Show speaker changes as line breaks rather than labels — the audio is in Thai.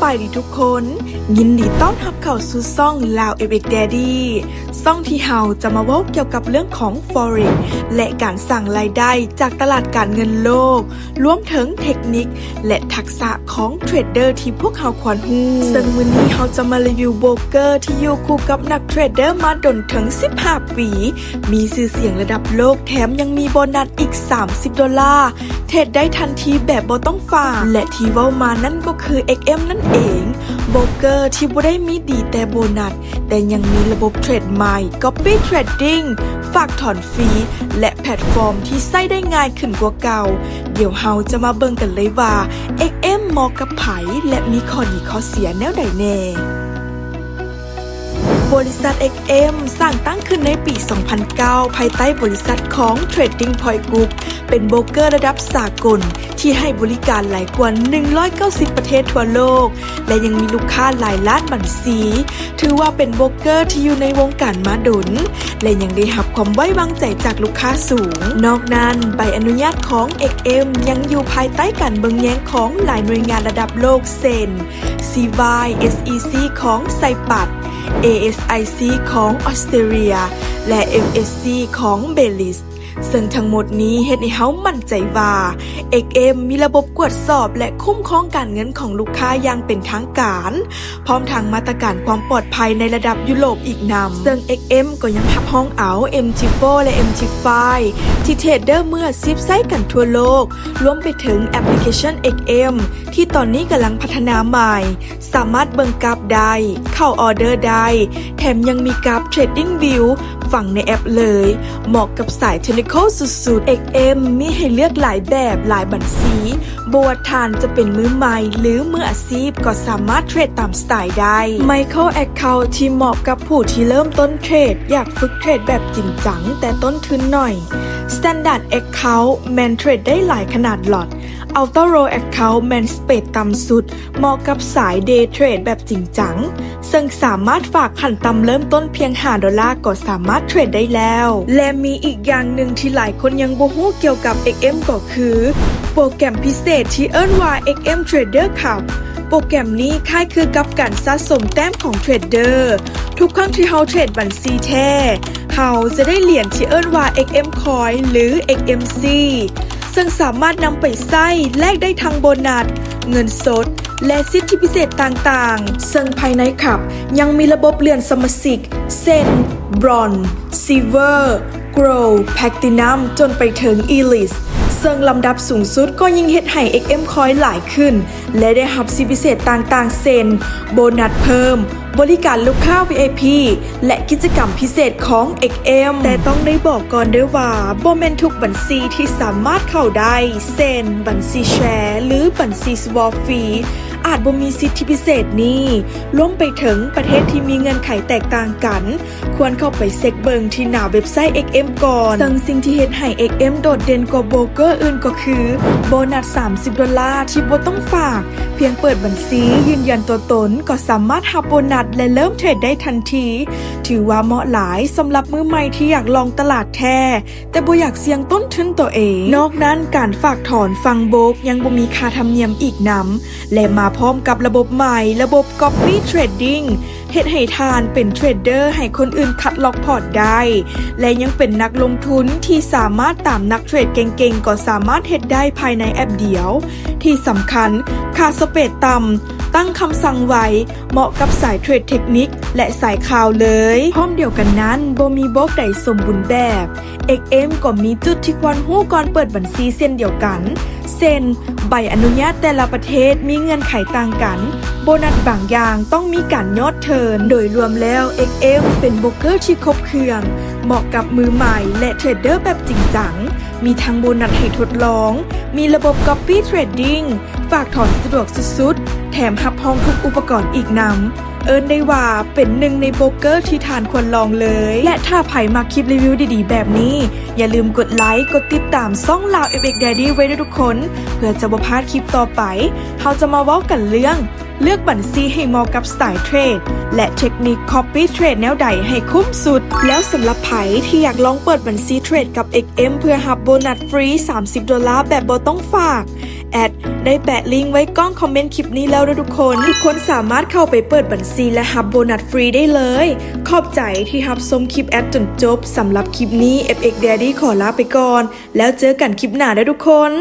บายดีทุกคนยินดีต้อนรับเข้าสู่ซ่องลาวFX Daddyซ่องที่เฮาจะมาเว้าเกี่ยวกับเรื่องของ Forex และการสร้างรายได้จากตลาดการเงินโลกรวมถึงเทคนิคและทักษะของเทรดเดอร์ที่พวกเฮาควรรู้ซึ่งวันนี้เฮาจะมารีวิวโบรกเกอร์ที่อยู่คู่กับนักเทรดเดอร์มาดนถึง15 ปีมีชื่อเสียงระดับโลกแถมยังมีโบนัสอีก$30เทรดได้ทันทีแบบบ่ต้องฝากและที่เว้ามานั่นก็คือ XM นั่นเองโบรกเกอร์ที่บ่ได้มีดีแต่โบนัสแต่ยังมีระบบเทรดใหม่ Copy Trading ฝากถอนฟรีและแพลตฟอร์มที่ใช้ได้ง่ายขึ้นกว่าเก่าเดี๋ยวเฮาจะมาเบิ่งกันเลยว่า XM เหมาะกับไผและมีข้อดีข้อเสียแนวใดแน่บริษัท XM สร้างตั้งขึ้นในปี 2009 ภายใต้บริษัทของ Trading Point Group เป็นโบรกเกอร์ระดับสากลที่ให้บริการหลายกว่า190 ประเทศทั่วโลกและยังมีลูกค้าหลายล้านบัญชีถือว่าเป็นโบรกเกอร์ที่อยู่ในวงการมาดนและยังได้รับความไว้วางใจจากลูกค้าสูงนอกนั้นใบอนุญาตของ XM ยังอยู่ภายใต้การเบิ่งแยงของหลายหน่วยงานระดับโลกเช่น CY SEC ของไซปรัสASIC ของออสเตรเลียและ FSC ของเบลิสซึ่งทั้งหมดนี้เฮ็ดให้เฮามั่นใจว่า XM มีระบบตรวจสอบและคุ้มครองการเงินของลูกค้าอย่างเป็นทางการพร้อมทางมาตรการความปลอดภัยในระดับยุโรปอีกนำซึ่ง XM ก็ยังรับห้องเอา MT4 และ MT5 ที่เทรดเดอร์เมื่อ10ใช้กันทั่วโลกรวมไปถึงแอปพลิเคชัน XM ที่ตอนนี้กำลังพัฒนาใหม่สามารถเบิ่งกราฟได้เข้าออเดอร์ได้แถมยังมีกราฟ Trading View ฝังในแอปเลยเหมาะกับสายเทคนิคสุดๆ XM มีให้เลือกหลายแบบหลายบัญชีบวทานจะเป็นมือใหม่หรือมืออาชีพก็สามารถเทรดตามสไตล์ได้ Micro Account ที่เหมาะกับผู้ที่เริ่มต้นเทรดอยากฝึกเทรดแบบจริงจังแต่ต้นทุนหน่อย Standard Account แมนเทรดได้หลายขนาดหลอดAuto Roll Account แมนสเปดต่ำสุดเหมาะกับสาย Day Trade แบบจริงจังซึ่งสามารถฝากขั้นต่ำเริ่มต้นเพียง$5ก็สามารถเทรดได้แล้วและมีอีกอย่างหนึ่งที่หลายคนยังบ่ฮู้เกี่ยวกับ XM ก็คือโปรแกรมพิเศษที่เอิ้นว่า XM Trader Club โปรแกรมนี้คล้ายคือกับการสะสมแต้มของเทรดเดอร์ทุกครั้งที่เฮาเทรดบัญชีแท้เฮาจะได้เหรียญที่เอิ้นว่า XM Coin หรือ XMCซึ่งสามารถนำไปใช้แลกได้ทั้งโบนัสเงินสดและสิทธิพิเศษต่างๆซึ่งภายในคลับยังมีระบบเลื่อนสมาชิกเช่น Bronze Silver Gold Platinum จนไปถึง Elite ซึ่งลำดับสูงสุดก็ยิ่งเฮ็ดให้ XM Coin หลายขึ้นและได้รับสิทธิพิเศษต่างๆเช่นโบนัสเพิ่มบริการลูกค้า VIP และกิจกรรมพิเศษของ XM แต่ต้องได้บอกก่อนด้วยว่าบ่แม่นทุกบัญชีที่สามารถเข้าได้เช่นบัญชีแชร์หรือบัญชีสวอปฟรีอาจบ่มีสิทธิพิเศษนี้รวมไปถึงประเทศที่มีเงื่อนไขแตกต่างกันควรเข้าไปเช็คเบิงที่หน้าเว็บไซต์ XM ก่อนซึ่งสิ่งที่เฮ็ดให้ XM โดดเด่นกว่าโบรกเกอร์อื่นก็คือโบนัส$30ที่บ่ต้องฝากเพียงเปิดบัญชียืนยันตัวตนก็สามารถรับโบนัสและเริ่มเทรดได้ทันทีถือว่าเหมาะหลายสำหรับมือใหม่ที่อยากลองตลาดแท้แต่บ่อยากเสี่ยงต้นทุนตัวเองนอกนั้นการฝากถอนฟังโบกยังบ่มีค่าธรรมเนียมอีกนำและมาพร้อมกับระบบใหม่ระบบ Copy Trading เฮ็ดให้ทานเป็นเทรดเดอร์ให้คนอื่นคัดล็อกพอร์ตได้และยังเป็นนักลงทุนที่สามารถตามนักเทรดเก่งๆก็สามารถเฮ็ดได้ภายในแอปเดียวที่สำคัญค่าสเปรดต่ำตั้งคำสั่งไว้เหมาะกับสายเทรดเทคนิคและสายข่าวเลยพร้อมเดียวกันนั้นบ่มีโบรกใดสมบูรณ์แบบ XM ก็มีจุดที่ควรรู้ก่อนเปิดบัญชีเช่นเดียวกันเช่นใบอนุญาตแต่ละประเทศมีเงื่อนไขต่างกันโบนัสบางอย่างต้องมีการยอดเทิร์นโดยรวมแล้ว XM เป็นโบรกเกอร์ที่ครบเครื่องเหมาะกับมือใหม่และเทรดเดอร์แบบจริงจังมีทั้งโบนัสให้ทดลองมีระบบ Copy Trading ฝากถอนสะดวกสุดๆแถมรับห้องทุกอุปกรณ์อีกนำเอิ้นได้ว่าเป็นหนึ่งในโบรกเกอร์ที่ทานควรลองเลยและถ้าใครมาคลิปรีวิวดีๆแบบนี้อย่าลืมกดไลค์กดติดตามช่องลาว FX Daddy ไว้ด้วยทุกคนเพื่อจะบ่พลาดคลิปต่อไปเราจะมาเว้ากันเรื่องเลือกบัญชีให้เหมาะกับสไตล์เทรดและเทคนิค Copy Trade แนวใดให้คุ้มสุดแล้วสำหรับไผที่อยากลองเปิดบัญชีเทรดกับ XM เพื่อรับโบนัสฟรี$30แบบบ่ต้องฝาก แอดได้แปะลิงก์ไว้ก้องคอมเมนต์คลิปนี้แล้วนะทุกคนสามารถเข้าไปเปิดบัญชีและรับโบนัสฟรีได้เลยขอบใจที่รับชมคลิปแอดจนจบสำหรับคลิปนี้ FX Daddy ขอลาไปก่อนแล้วเจอกันคลิปหน้านะทุกคน